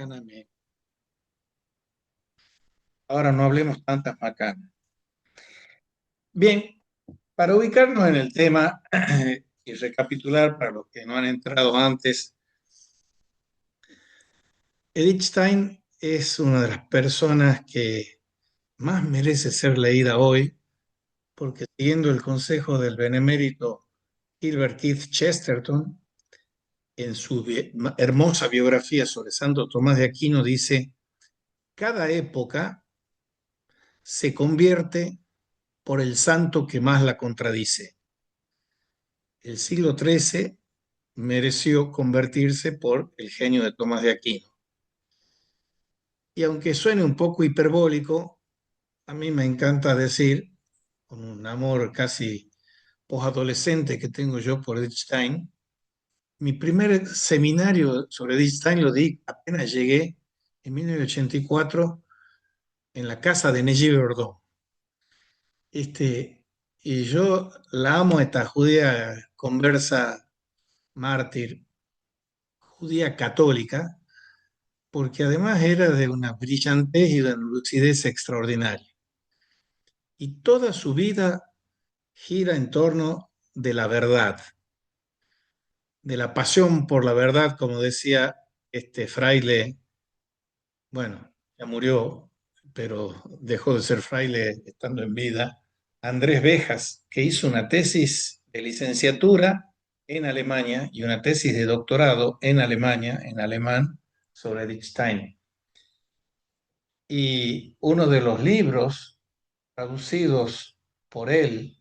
Macana. Ahora no hablemos tantas macanas. Bien, para ubicarnos en el tema y recapitular para los que no han entrado antes, Edith Stein es una de las personas que más merece ser leída hoy, porque siguiendo el consejo del benemérito Gilbert Keith Chesterton, en su hermosa biografía sobre Santo Tomás de Aquino dice, cada época se convierte por el santo que más la contradice. El siglo XIII mereció convertirse por el genio de Tomás de Aquino. Y aunque suene un poco hiperbólico, a mí me encanta decir, con un amor casi posadolescente que tengo yo por Edith Stein, mi primer seminario sobre Edith Stein lo di apenas llegué en 1984 en la casa de Neji Verdon. Y yo la amo, esta judía conversa, mártir, judía católica, porque además era de una brillantez y de una lucidez extraordinaria. Y toda su vida gira en torno de la verdad, de la pasión por la verdad, como decía este fraile, bueno, ya murió, pero dejó de ser fraile estando en vida, Andrés Bejas, que hizo una tesis de licenciatura en Alemania y una tesis de doctorado en Alemania, en alemán, sobre Edith Stein. Y uno de los libros traducidos por él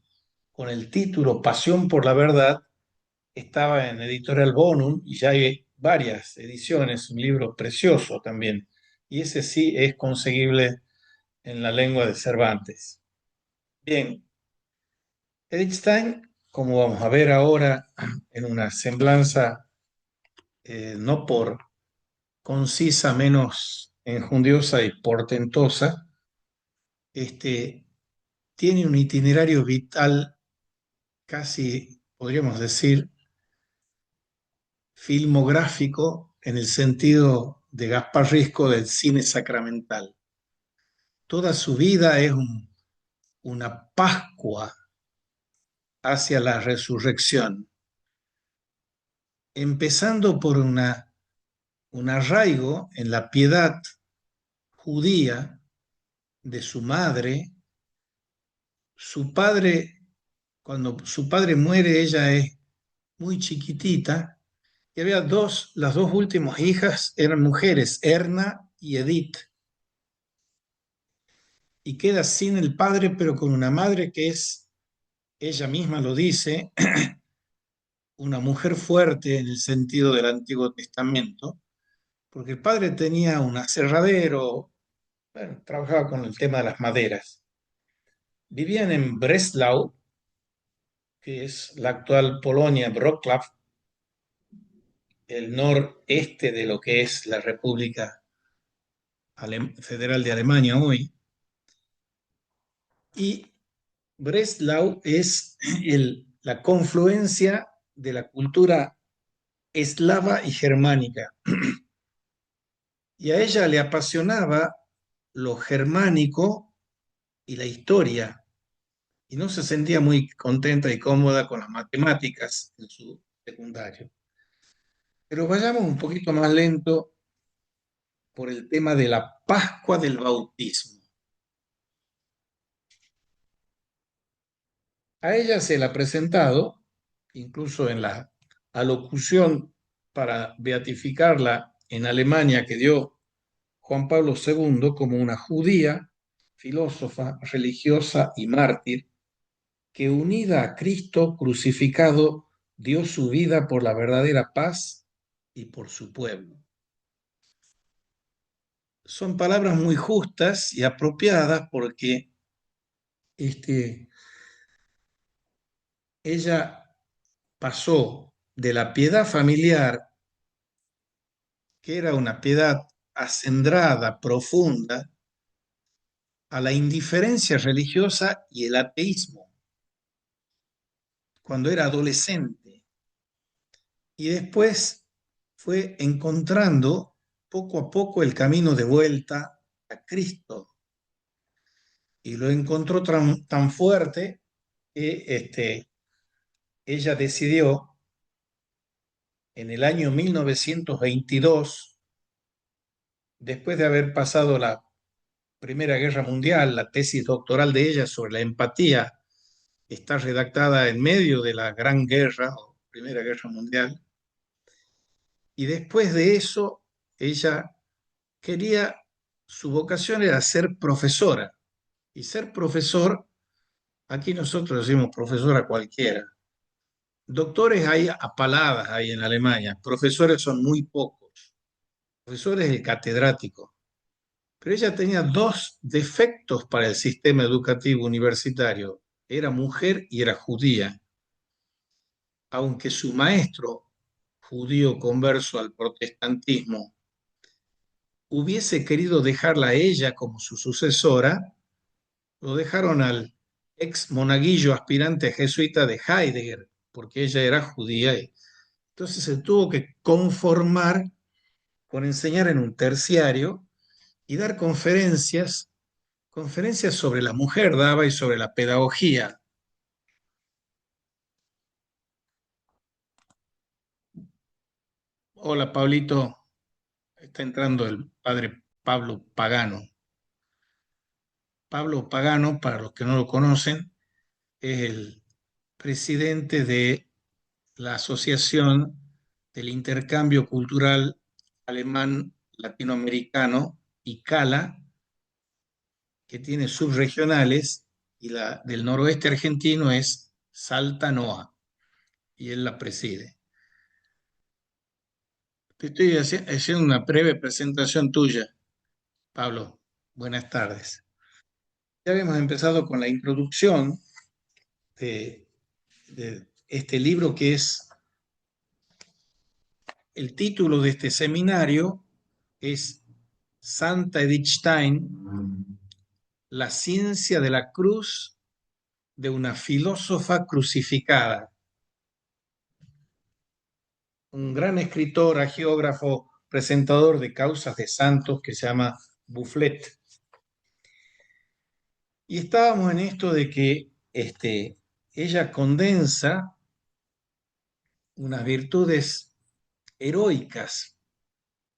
con el título Pasión por la Verdad estaba en Editorial Bonum y ya hay varias ediciones, un libro precioso también. Y ese sí es conseguible en la lengua de Cervantes. Bien, Edith Stein, como vamos a ver ahora en una semblanza no por concisa, menos enjundiosa y portentosa, tiene un itinerario vital casi, podríamos decir, filmográfico en el sentido de Gaspar Risco del cine sacramental. Toda su vida es una Pascua hacia la resurrección, empezando por un arraigo en la piedad judía de su madre. Su padre, cuando su padre muere, ella es muy chiquitita y había las dos últimas hijas eran mujeres, Erna y Edith, y queda sin el padre, pero con una madre que es, ella misma lo dice, una mujer fuerte en el sentido del Antiguo Testamento, porque el padre tenía un aserradero, bueno, trabajaba con el tema de las maderas. Vivían en Breslau, que es la actual Polonia, Wrocław, el noreste de lo que es la República Federal de Alemania hoy. Y Breslau es la confluencia de la cultura eslava y germánica. Y a ella le apasionaba lo germánico y la historia, y no se sentía muy contenta y cómoda con las matemáticas en su secundario. Pero vayamos un poquito más lento por el tema de la Pascua del Bautismo. A ella se la ha presentado, incluso en la alocución para beatificarla en Alemania que dio Juan Pablo II, como una judía, filósofa, religiosa y mártir, que unida a Cristo crucificado dio su vida por la verdadera paz y por su pueblo. Son palabras muy justas y apropiadas porque ella pasó de la piedad familiar, que era una piedad acendrada, profunda, a la indiferencia religiosa y el ateísmo cuando era adolescente. Y después fue encontrando poco a poco el camino de vuelta a Cristo y lo encontró tan fuerte que ella decidió en el año 1922, después de haber pasado la Primera Guerra Mundial, la tesis doctoral de ella sobre la empatía está redactada en medio de la Gran Guerra o Primera Guerra Mundial, y después de eso ella quería, su vocación era ser profesora, y ser profesor, aquí nosotros decimos profesor a cualquiera. Doctores hay a paladas ahí en Alemania, profesores son muy pocos. Profesor es el catedrático. Pero ella tenía dos defectos para el sistema educativo universitario. Era mujer y era judía. Aunque su maestro, judío converso al protestantismo, hubiese querido dejarla a ella como su sucesora, lo dejaron al ex monaguillo aspirante jesuita de Heidegger, porque ella era judía. Entonces se tuvo que conformar con enseñar en un terciario y dar conferencias sobre la mujer daba y sobre la pedagogía. Hola, Pablito, está entrando el padre Pablo Pagano. Pablo Pagano, para los que no lo conocen, es el presidente de la Asociación del Intercambio Cultural Alemán Latinoamericano, ICALA, que tiene subregionales, y la del noroeste argentino es Salta Noa, y él la preside. Te estoy haciendo una breve presentación tuya, Pablo. Buenas tardes. Ya habíamos empezado con la introducción de, de este libro que es el título de este seminario es Santa Edith Stein, la ciencia de la cruz de una filósofa crucificada. Un gran escritor, geógrafo, presentador de causas de santos que se llama Bufflet. Y estábamos en esto de que ella condensa unas virtudes heroicas,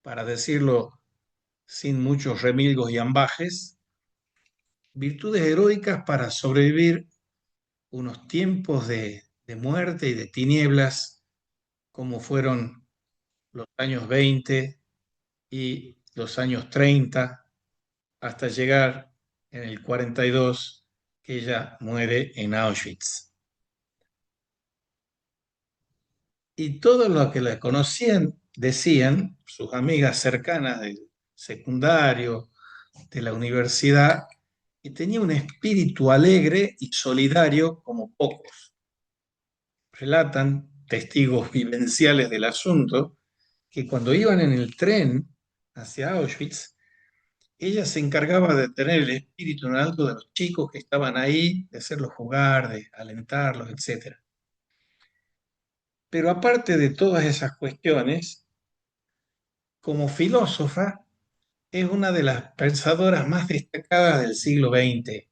para decirlo sin muchos remilgos y ambajes, virtudes heroicas para sobrevivir unos tiempos de muerte y de tinieblas como fueron los años 20 y los años 30, hasta llegar en el 42, que ella muere en Auschwitz. Y todos los que la conocían decían, sus amigas cercanas del secundario, de la universidad, que tenía un espíritu alegre y solidario como pocos. Relatan testigos vivenciales del asunto que cuando iban en el tren hacia Auschwitz, ella se encargaba de tener el espíritu en alto de los chicos que estaban ahí, de hacerlos jugar, de alentarlos, etc. Pero aparte de todas esas cuestiones, como filósofa, es una de las pensadoras más destacadas del siglo XX.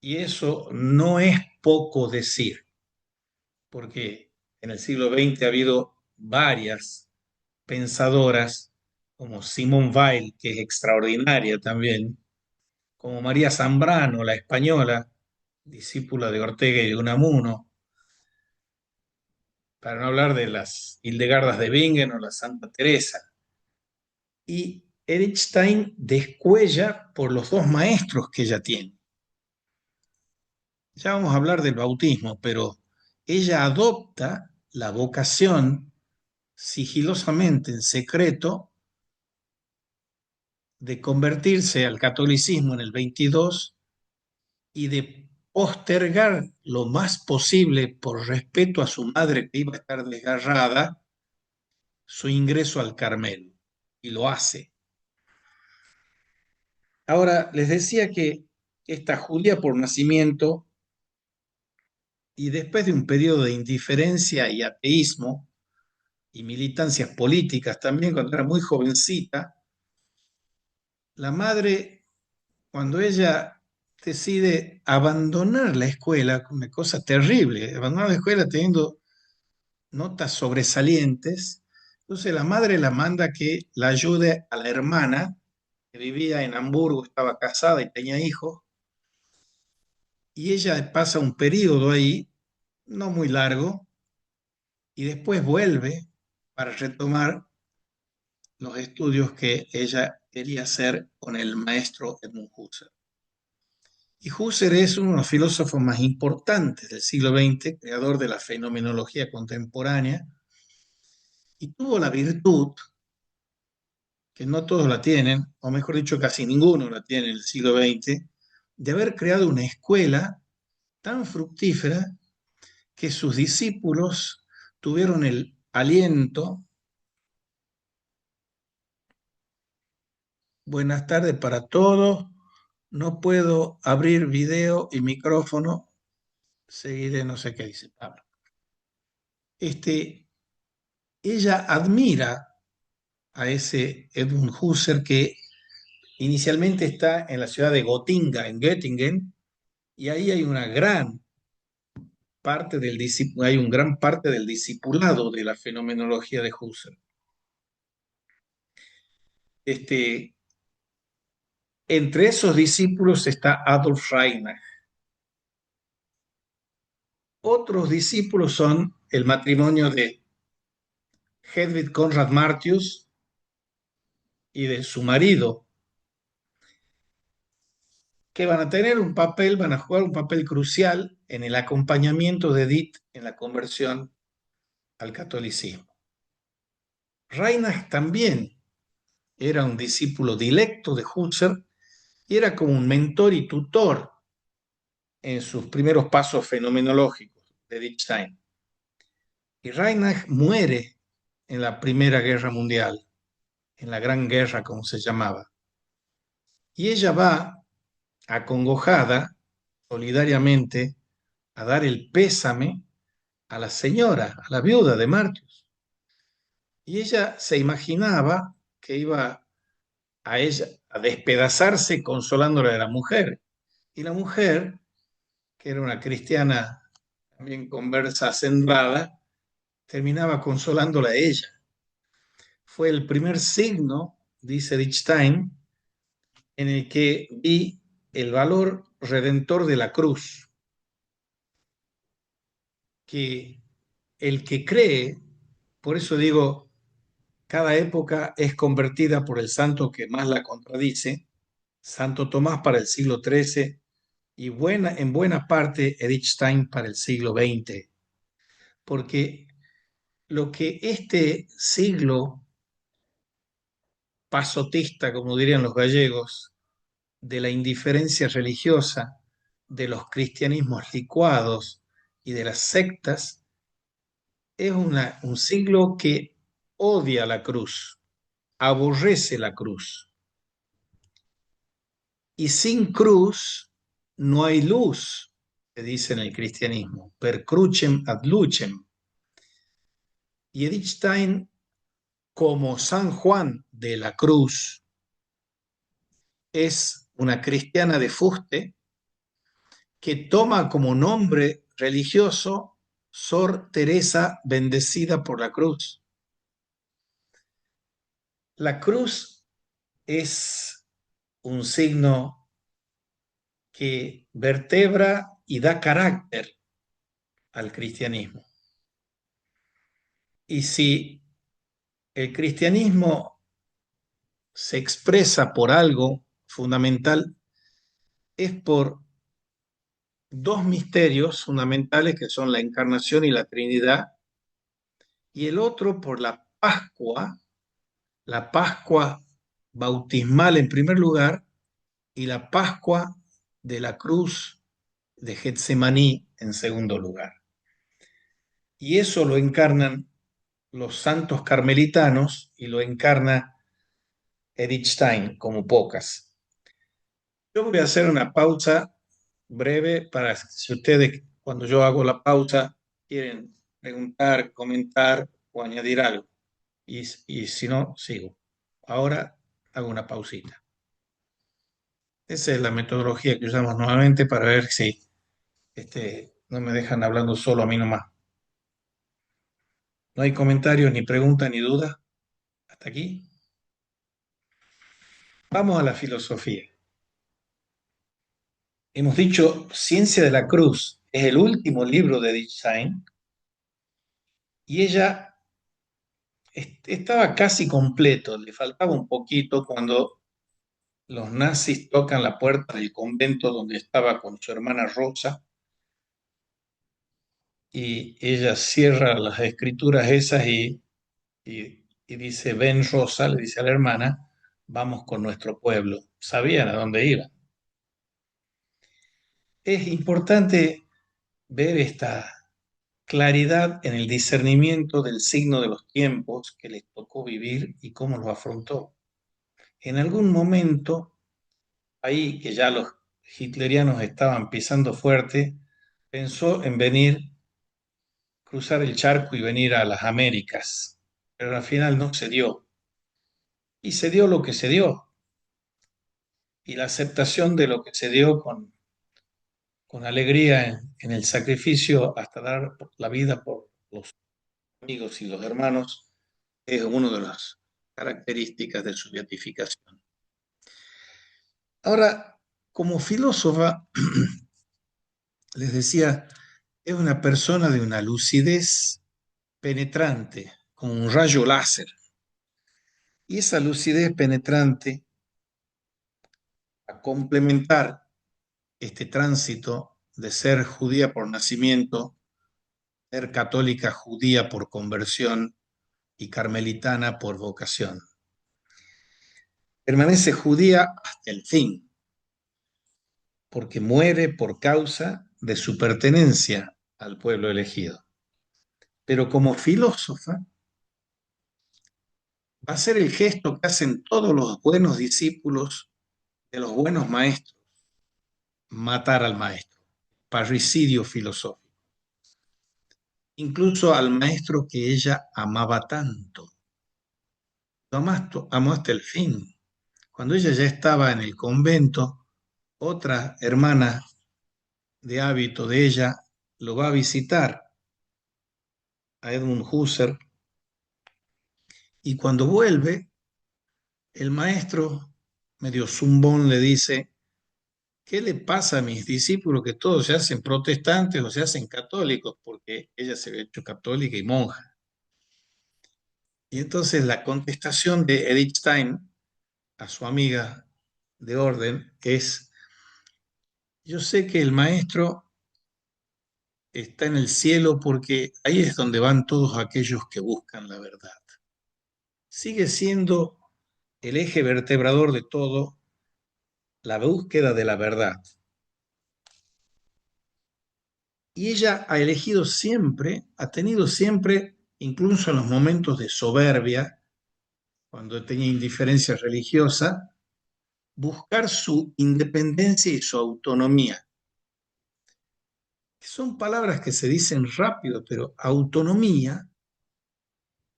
Y eso no es poco decir, porque en el siglo XX ha habido varias pensadoras, como Simone Weil, que es extraordinaria también, como María Zambrano, la española, discípula de Ortega y de Unamuno, para no hablar de las Hildegardas de Bingen o la Santa Teresa. Y Erich Stein descuella por los dos maestros que ella tiene. Ya vamos a hablar del bautismo, pero ella adopta la vocación sigilosamente, en secreto, de convertirse al catolicismo en el 22 y de postergar lo más posible, por respeto a su madre que iba a estar desgarrada, su ingreso al Carmelo. Y lo hace. Ahora, les decía que esta judía por nacimiento y después de un periodo de indiferencia y ateísmo, y militancias políticas también cuando era muy jovencita, la madre, cuando ella decide abandonar la escuela, una cosa terrible, abandonar la escuela teniendo notas sobresalientes, entonces la madre la manda que la ayude a la hermana, que vivía en Hamburgo, estaba casada y tenía hijos, y ella pasa un periodo ahí, no muy largo, y después vuelve para retomar los estudios que ella quería hacer con el maestro Edmund Husserl. Y Husserl es uno de los filósofos más importantes del siglo XX, creador de la fenomenología contemporánea, y tuvo la virtud, que no todos la tienen, o mejor dicho, casi ninguno la tiene en el siglo XX, de haber creado una escuela tan fructífera que sus discípulos tuvieron el aliento. Buenas tardes para todos. No puedo abrir video y micrófono. Seguiré, no sé qué dice Pablo. Ella admira a ese Edmund Husserl que inicialmente está en la ciudad de Gotinga, en Göttingen, y ahí hay una gran hay un gran parte del discipulado de la fenomenología de Husserl. Este, Entre esos discípulos está Adolf Reinach. Otros discípulos son el matrimonio de Hedwig Conrad Martius y de su marido, que van a tener un papel, van a jugar un papel crucial en el acompañamiento de Edith en la conversión al catolicismo. Reinach también era un discípulo directo de Husserl y era como un mentor y tutor en sus primeros pasos fenomenológicos de Edith Stein. Y Reinach muere en la Primera Guerra Mundial, en la Gran Guerra, como se llamaba. Y ella va acongojada, solidariamente, a dar el pésame a la señora, a la viuda de Martius. Y ella se imaginaba que iba a ella a despedazarse consolándola de la mujer. Y la mujer, que era una cristiana también conversa centrada, terminaba consolándola a ella. Fue el primer signo, dice Lichtenstein, en el que vi el valor redentor de la cruz, que el que cree, por eso digo, cada época es convertida por el santo que más la contradice, Santo Tomás para el siglo XIII y en buena parte Edith Stein para el siglo XX, porque lo que este siglo pasotista, como dirían los gallegos, de la indiferencia religiosa, de los cristianismos licuados y de las sectas, es un siglo que odia la cruz, aborrece la cruz. Y sin cruz no hay luz, se dice en el cristianismo, per crucem ad lucem. Y Edith Stein, como San Juan de la Cruz, es una cristiana de fuste que toma como nombre religioso Sor Teresa bendecida por la cruz. La cruz es un signo que vertebra y da carácter al cristianismo. Y si el cristianismo se expresa por algo fundamental, es por dos misterios fundamentales que son la encarnación y la Trinidad, y el otro por la Pascua bautismal en primer lugar y la Pascua de la cruz de Getsemaní en segundo lugar. Y eso lo encarnan los santos carmelitanos y lo encarna Edith Stein como pocas. Yo voy a hacer una pausa breve si ustedes, cuando yo hago la pausa, quieren preguntar, comentar o añadir algo. Y si no, sigo. Ahora hago una pausita. Esa es la metodología que usamos nuevamente para ver si no me dejan hablando solo a mí nomás. No hay comentarios, ni preguntas, ni dudas. Hasta aquí. Vamos a la filosofía. Hemos dicho Ciencia de la Cruz es el último libro de Edith Stein y ella estaba casi completo, le faltaba un poquito cuando los nazis tocan la puerta del convento donde estaba con su hermana Rosa y ella cierra las escrituras esas y dice, ven Rosa, le dice a la hermana, vamos con nuestro pueblo. Sabían a dónde iban. Es importante ver esta claridad en el discernimiento del signo de los tiempos que les tocó vivir y cómo los afrontó. En algún momento, ahí que ya los hitlerianos estaban pisando fuerte, pensó en venir, cruzar el charco y venir a las Américas, pero al final no se dio. Y se dio lo que se dio, y la aceptación de lo que se dio con alegría en el sacrificio hasta dar la vida por los amigos y los hermanos es una de las características de su beatificación. Ahora, como filósofa, les decía, es una persona de una lucidez penetrante, como un rayo láser. Y esa lucidez penetrante, a complementar este tránsito de ser judía por nacimiento, ser católica judía por conversión y carmelitana por vocación. Permanece judía hasta el fin, porque muere por causa de su pertenencia al pueblo elegido. Pero como filósofa, va a ser el gesto que hacen todos los buenos discípulos de los buenos maestros, matar al maestro, parricidio filosófico, incluso al maestro que ella amaba tanto. Lo amó hasta el fin. Cuando ella ya estaba en el convento, otra hermana de hábito de ella lo va a visitar a Edmund Husserl y cuando vuelve, el maestro, medio zumbón, le dice, ¿qué le pasa a mis discípulos que todos se hacen protestantes o se hacen católicos? Porque ella se había hecho católica y monja. Y entonces la contestación de Edith Stein a su amiga de orden es, yo sé que el maestro está en el cielo porque ahí es donde van todos aquellos que buscan la verdad. Sigue siendo el eje vertebrador de todo la búsqueda de la verdad. Y ella ha elegido siempre, ha tenido siempre, incluso en los momentos de soberbia, cuando tenía indiferencia religiosa, buscar su independencia y su autonomía. Son palabras que se dicen rápido, pero autonomía,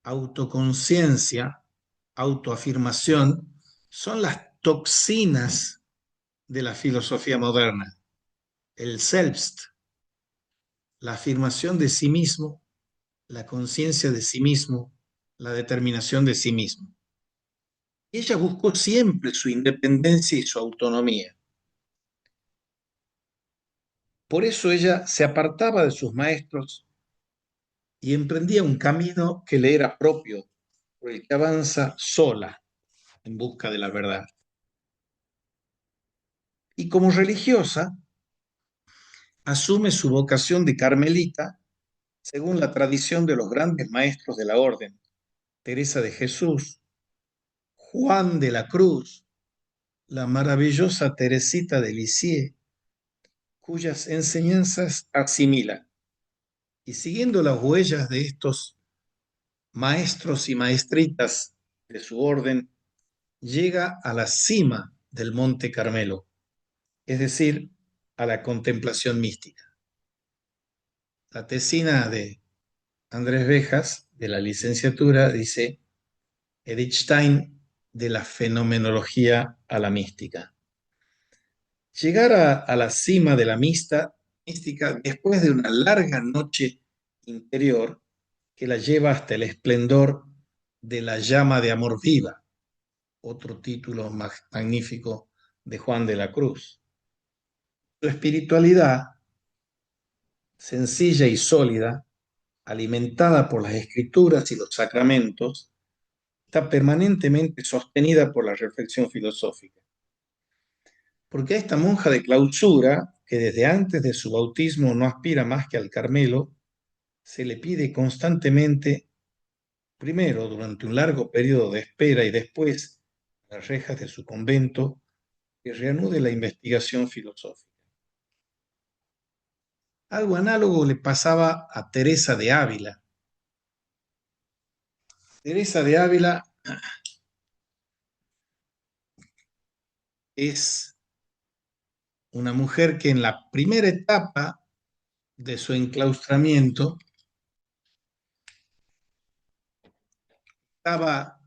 autoconciencia, autoafirmación, son las toxinas de la filosofía moderna. El Selbst, la afirmación de sí mismo, la conciencia de sí mismo, la determinación de sí mismo. Ella buscó siempre su independencia y su autonomía. Por eso ella se apartaba de sus maestros y emprendía un camino que le era propio, por el que avanza sola en busca de la verdad. Y como religiosa, asume su vocación de carmelita según la tradición de los grandes maestros de la orden, Teresa de Jesús, Juan de la Cruz, la maravillosa Teresita de Lisieux, cuyas enseñanzas asimila. Y siguiendo las huellas de estos maestros y maestritas de su orden, llega a la cima del Monte Carmelo, es decir, a la contemplación mística. La tesina de Andrés Bejas de la licenciatura, dice Edith Stein, de la fenomenología a la mística. Llegar a la cima de la mística después de una larga noche interior que la lleva hasta el esplendor de la llama de amor viva, otro título magnífico de Juan de la Cruz. Su espiritualidad, sencilla y sólida, alimentada por las escrituras y los sacramentos, está permanentemente sostenida por la reflexión filosófica. Porque a esta monja de clausura, que desde antes de su bautismo no aspira más que al Carmelo, se le pide constantemente, primero durante un largo periodo de espera y después a las rejas de su convento, que reanude la investigación filosófica. Algo análogo le pasaba a Teresa de Ávila. Teresa de Ávila es una mujer que en la primera etapa de su enclaustramiento estaba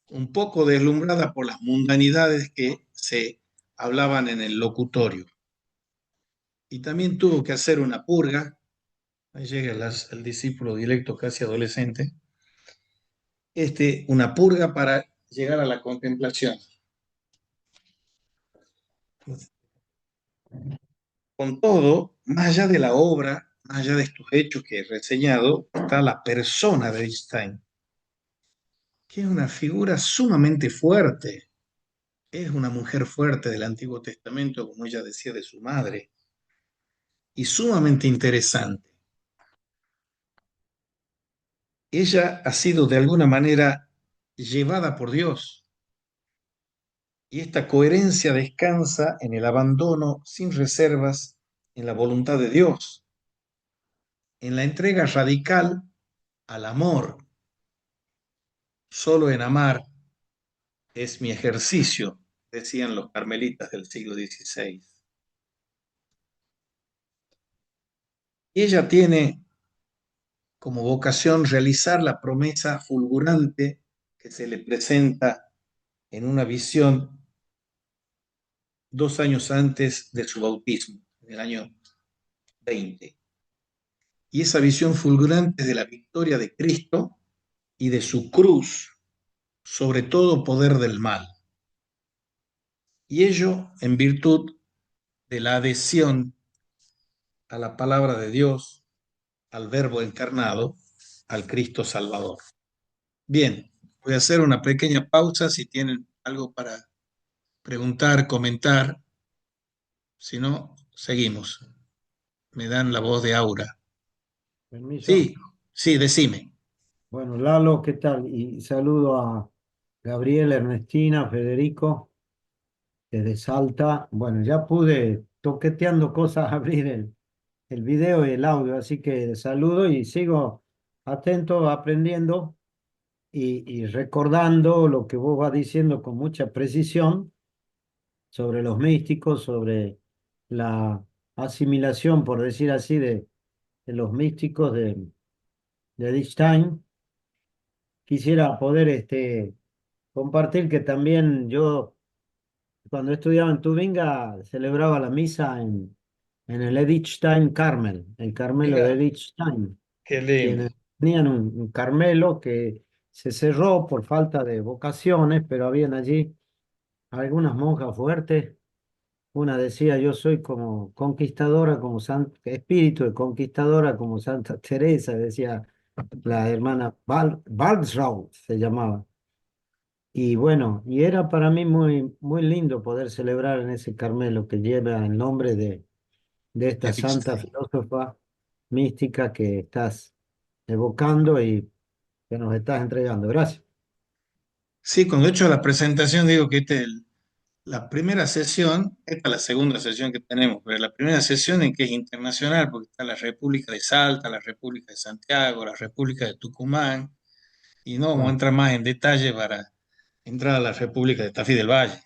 un poco deslumbrada por las mundanidades que se hablaban en el locutorio. Y también tuvo que hacer una purga, ahí llega el discípulo directo casi adolescente, una purga para llegar a la contemplación. Con todo, más allá de la obra, más allá de estos hechos que he reseñado, está la persona de Einstein, que es una figura sumamente fuerte. Es una mujer fuerte del Antiguo Testamento, como ella decía de su madre, y sumamente interesante. Ella ha sido de alguna manera llevada por Dios, y esta coherencia descansa en el abandono sin reservas en la voluntad de Dios, en la entrega radical al amor. Solo en amar es mi ejercicio, decían los carmelitas del siglo XVI. Y ella tiene como vocación realizar la promesa fulgurante que se le presenta en una visión 2 años antes de su bautismo, en el año 20. Y esa visión fulgurante es de la victoria de Cristo y de su cruz sobre todo poder del mal. Y ello en virtud de la adhesión a la palabra de Dios, al Verbo encarnado, al Cristo Salvador. Bien, voy a hacer una pequeña pausa si tienen algo para preguntar, comentar. Si no, seguimos. Me dan la voz de Aura. Permiso. Sí, sí, decime. Bueno, Lalo, ¿qué tal? Y saludo a Gabriel, Ernestina, Federico, desde Salta. Bueno, ya pude, toqueteando cosas, abrir el video y el audio, así que saludo y sigo atento, aprendiendo y recordando lo que vos vas diciendo con mucha precisión sobre los místicos, sobre la asimilación, por decir así, de los místicos de Edith Stein. Quisiera poder compartir que también yo, cuando estudiaba en Tubinga, celebraba la misa en el Edith Stein Carmel, el Carmelo de Mira, Edith Stein, qué lindo. quienes tenían un Carmelo que se cerró por falta de vocaciones, pero habían allí algunas monjas fuertes. Una decía, yo soy como conquistadora, como espíritu de conquistadora, como Santa Teresa, decía la hermana Walsrauh, se llamaba. Y bueno, y era para mí muy, muy lindo poder celebrar en ese Carmelo que lleva el nombre de esta Edith santa Stein. filósofa mística que estás evocando y que nos estás entregando. Gracias. Sí, cuando he hecho la presentación digo que la primera sesión, esta es la segunda sesión que tenemos, pero la primera sesión en que es internacional, porque está la República de Salta, la República de Santiago, la República de Tucumán, y no vamos a Claro, entrar más en detalle para entrar a la República de Tafí del Valle.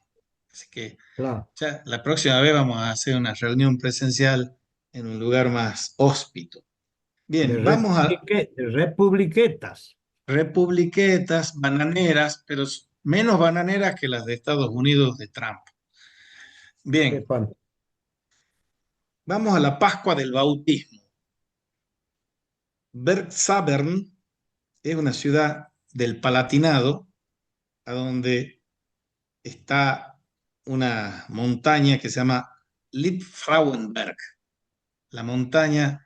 Así que claro. ya la próxima vez vamos a hacer una reunión presencial en un lugar más hóspito. Bien, vamos a republiquetas. republiquetas, bananeras, pero menos bananeras que las de Estados Unidos de Trump. Qué Bien, pan- vamos a la Pascua del Bautismo. Bergzabern es una ciudad del Palatinado, a donde está una montaña que se llama Liebfrauenberg, la montaña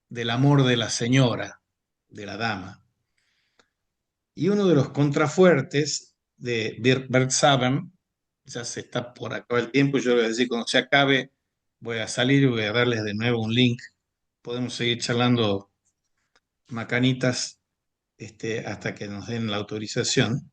del amor de la señora, de la dama. Y uno de los contrafuertes de Bergsaben, ya se está por acabar el tiempo, yo le voy a decir, cuando se acabe, voy a salir y voy a darles de nuevo un link. Podemos seguir charlando macanitas hasta que nos den la autorización.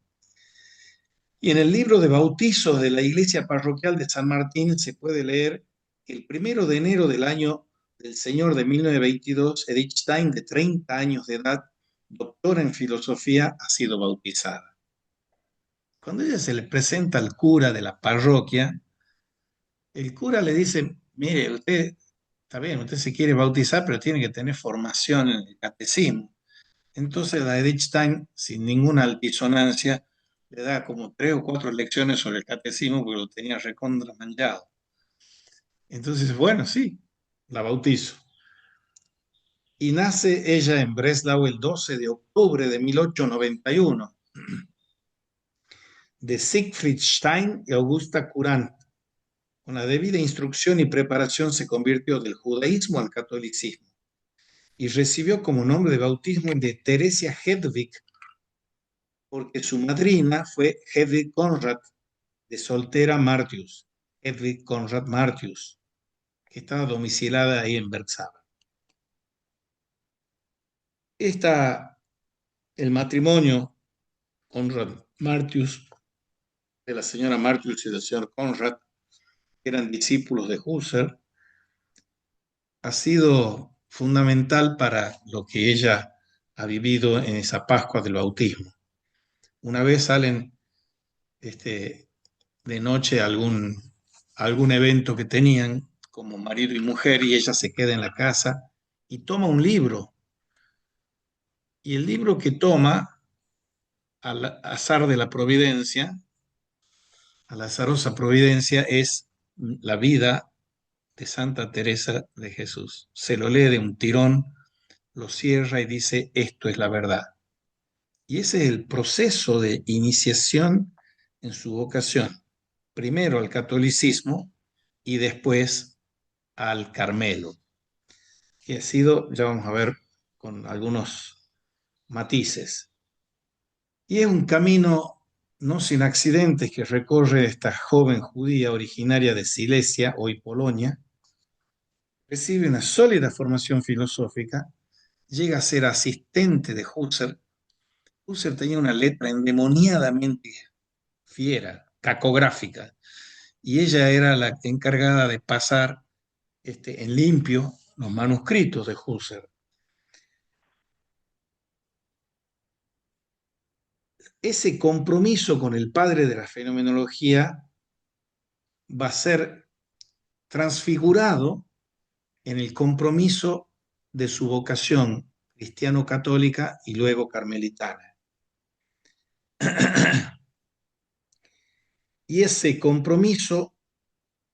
Y en el libro de bautizos de la iglesia parroquial de San Martín se puede leer que el 1 de enero del año del Señor de 1922, Edith Stein, de 30 años de edad, doctora en filosofía, ha sido bautizada. Cuando ella se le presenta al cura de la parroquia, el cura le dice, mire, usted, está bien, usted se quiere bautizar, pero tiene que tener formación en el catecismo. Entonces la Edith Stein, sin ninguna altisonancia, le da como 3 o 4 lecciones sobre el catecismo porque lo tenía recontra manchado. Entonces, bueno, sí, la bautizo. Y nace ella en Breslau el 12 de octubre de 1891, de Siegfried Stein y Augusta Curant. Con la debida instrucción y preparación se convirtió del judaísmo al catolicismo y recibió como nombre de bautismo el de Teresia Hedwig, porque su madrina fue Hedwig Conrad, de soltera Martius, Hedwig Conrad Martius, que estaba domiciliada ahí en Bergsaben. El matrimonio Conrad Martius, de la señora Martius y del señor Conrad, que eran discípulos de Husserl, ha sido fundamental para lo que ella ha vivido en esa Pascua del bautismo. Una vez salen de noche a algún evento que tenían como marido y mujer y ella se queda en la casa y toma un libro. Y el libro que toma, al azar de la providencia, a la azarosa providencia, es la vida de Santa Teresa de Jesús. Se lo lee de un tirón, lo cierra y dice, esto es la verdad. Y ese es el proceso de iniciación en su vocación. Primero al catolicismo y después al Carmelo, que ha sido, ya vamos a ver, con algunos matices. Y es un camino no sin accidentes que recorre esta joven judía originaria de Silesia, hoy Polonia, recibe una sólida formación filosófica, llega a ser asistente de Husserl. Husserl tenía una letra endemoniadamente fiera, cacográfica, y ella era la encargada de pasar en limpio los manuscritos de Husserl. Ese compromiso con el padre de la fenomenología va a ser transfigurado en el compromiso de su vocación cristiano-católica y luego carmelitana. Y ese compromiso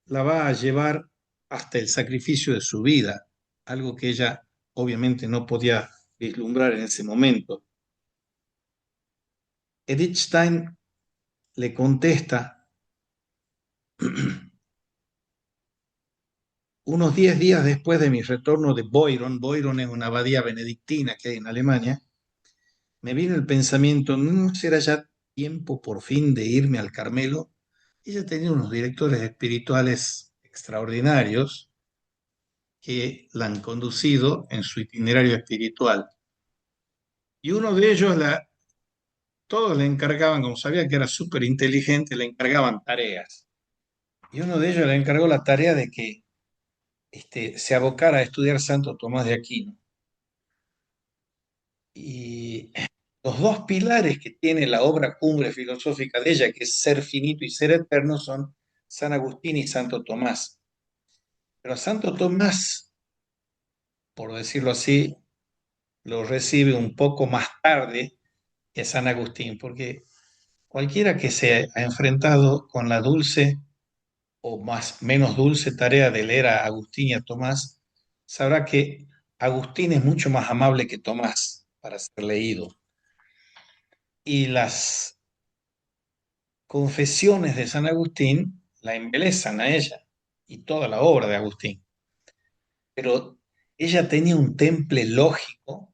la va a llevar hasta el sacrificio de su vida, algo que ella obviamente no podía vislumbrar en ese momento. Edith Stein le contesta unos 10 días después de mi retorno de Boiron. Boiron es una abadía benedictina que hay en Alemania. Me vino el pensamiento, ¿no será ya tiempo por fin de irme al Carmelo? Ella tenía unos directores espirituales extraordinarios que la han conducido en su itinerario espiritual. Y uno de ellos, todos le encargaban, como sabía que era súper inteligente, le encargaban tareas. Y uno de ellos le encargó la tarea de que se abocara a estudiar Santo Tomás de Aquino. Y los dos pilares que tiene la obra cumbre filosófica de ella, que es ser finito y ser eterno, son San Agustín y Santo Tomás. Pero a Santo Tomás, por decirlo así, lo recibe un poco más tarde que San Agustín, porque cualquiera que se ha enfrentado con la dulce o más menos dulce tarea de leer a Agustín y a Tomás, sabrá que Agustín es mucho más amable que Tomás para ser leído. Y las confesiones de San Agustín la embelezan a ella y toda la obra de Agustín. Pero ella tenía un temple lógico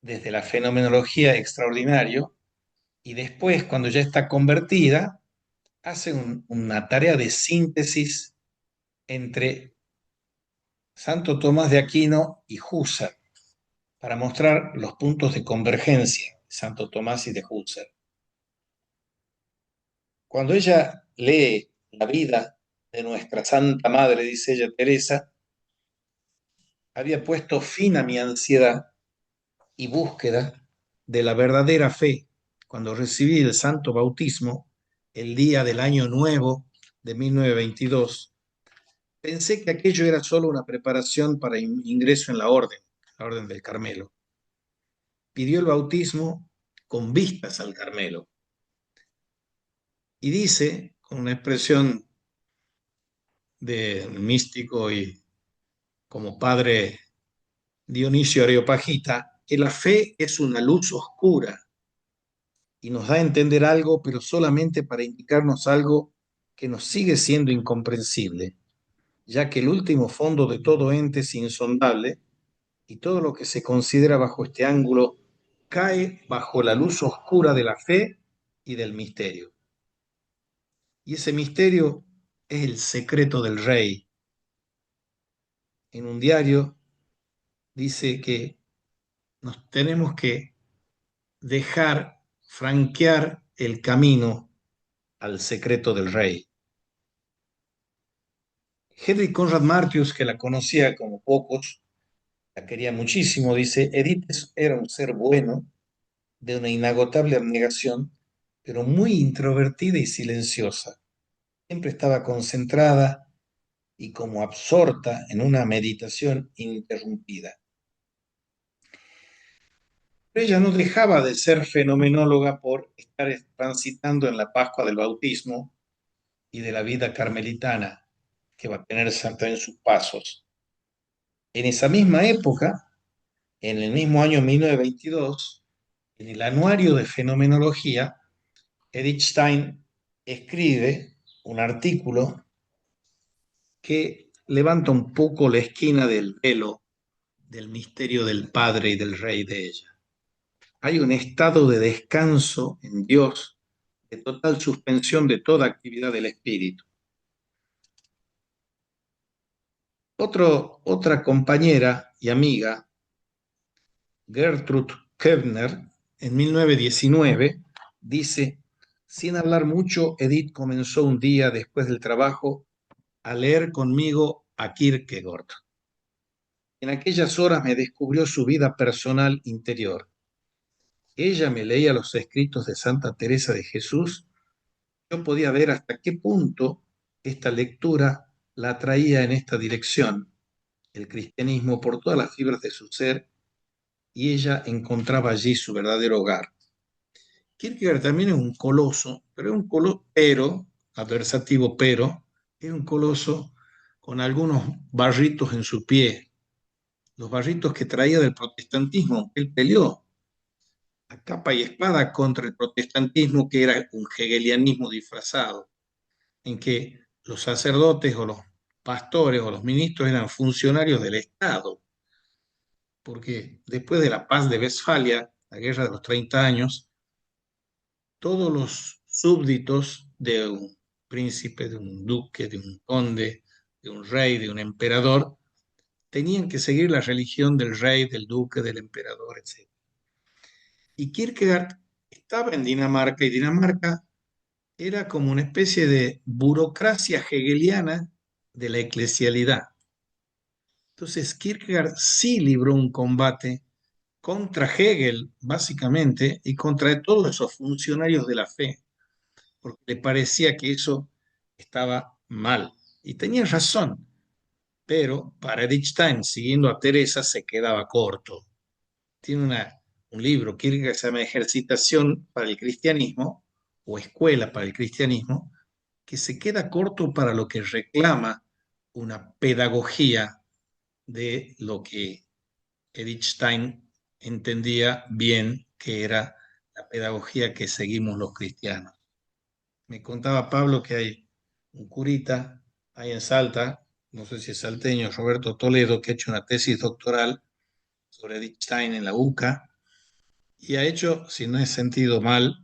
desde la fenomenología extraordinario y después, cuando ya está convertida, hace una tarea de síntesis entre Santo Tomás de Aquino y Husserl para mostrar los puntos de convergencia de Santo Tomás y de Husserl. Cuando ella lee la vida de nuestra Santa Madre, dice ella, Teresa, había puesto fin a mi ansiedad y búsqueda de la verdadera fe cuando recibí el santo bautismo el día del año nuevo de 1922. Pensé que aquello era solo una preparación para ingreso en la orden del Carmelo. Pidió el bautismo con vistas al Carmelo y dice, con una expresión de místico y como padre Dionisio Areopagita, que la fe es una luz oscura y nos da a entender algo, pero solamente para indicarnos algo que nos sigue siendo incomprensible, ya que el último fondo de todo ente es insondable y todo lo que se considera bajo este ángulo cae bajo la luz oscura de la fe y del misterio. Y ese misterio es el secreto del rey. En un diario dice que nos tenemos que dejar franquear el camino al secreto del rey. Henry Conrad Martius, que la conocía como pocos, la quería muchísimo, dice, Edith era un ser bueno, de una inagotable abnegación, pero muy introvertida y silenciosa. Siempre estaba concentrada y como absorta en una meditación ininterrumpida. Pero ella no dejaba de ser fenomenóloga por estar transitando en la Pascua del Bautismo y de la vida carmelitana que va a tener Santa en sus pasos. En esa misma época, en el mismo año 1922, en el Anuario de Fenomenología, Edith Stein escribe un artículo que levanta un poco la esquina del velo del misterio del Padre y del Rey de ella. Hay un estado de descanso en Dios, de total suspensión de toda actividad del espíritu. Otra compañera y amiga, Gertrude Kevner, en 1919, dice, sin hablar mucho, Edith comenzó un día después del trabajo a leer conmigo a Kierkegaard. En aquellas horas me descubrió su vida personal interior. Ella me leía los escritos de Santa Teresa de Jesús. Yo podía ver hasta qué punto esta lectura la atraía en esta dirección, el cristianismo por todas las fibras de su ser, y ella encontraba allí su verdadero hogar. Kierkegaard también es un coloso, pero es un coloso, pero, adversativo, pero, es un coloso con algunos barritos en su pie, los barritos que traía del protestantismo. Él peleó a capa y espada contra el protestantismo, que era un hegelianismo disfrazado, en que los sacerdotes o los pastores o los ministros eran funcionarios del Estado, porque después de la paz de Westfalia, la guerra de los 30 años, todos los súbditos de un príncipe, de un duque, de un conde, de un rey, de un emperador, tenían que seguir la religión del rey, del duque, del emperador, etc. Y Kierkegaard estaba en Dinamarca y Dinamarca era como una especie de burocracia hegeliana de la eclesialidad. Entonces Kierkegaard sí libró un combate contra Hegel, básicamente, y contra todos esos funcionarios de la fe, porque le parecía que eso estaba mal. Y tenía razón, pero para Edith Stein, siguiendo a Teresa, se quedaba corto. tiene un libro, Kierkegaard, que se llama Ejercitación para el Cristianismo o Escuela para el Cristianismo, que se queda corto para lo que reclama una pedagogía de lo que Edith Stein entendía bien que era la pedagogía que seguimos los cristianos. Me contaba Pablo que hay un curita ahí en Salta, no sé si es salteño, Roberto Toledo, que ha hecho una tesis doctoral sobre Edith Stein en la UCA y ha hecho, si no he sentido mal,